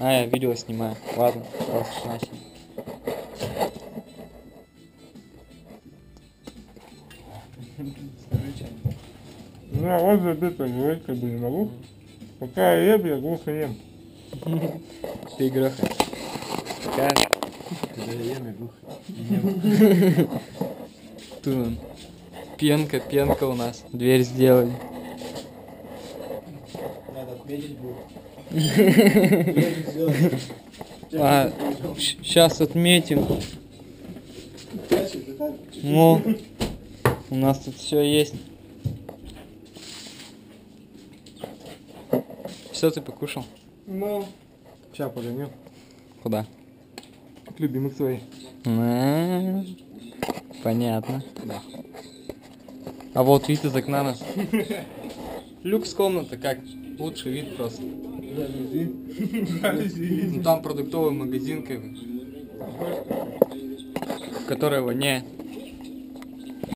А, я видео снимаю. Ладно, просто начнем. Да, вот забит поговорить, как бы не могу. Пока я ем, я глухо ем. Ты гроха. Как? Когда я ем, я глухо. Тут он. Пенка у нас. Дверь сделали. Надо отметить будет. А, сейчас отметим. Ну, у нас тут все есть. Все, ты покушал? Ну, сейчас погоню. Куда? К любимых своих. Понятно. Да. А вот вид из окна нас. Люкс комната, как лучший вид просто. Ну, там продуктовый магазин, как бы, которого не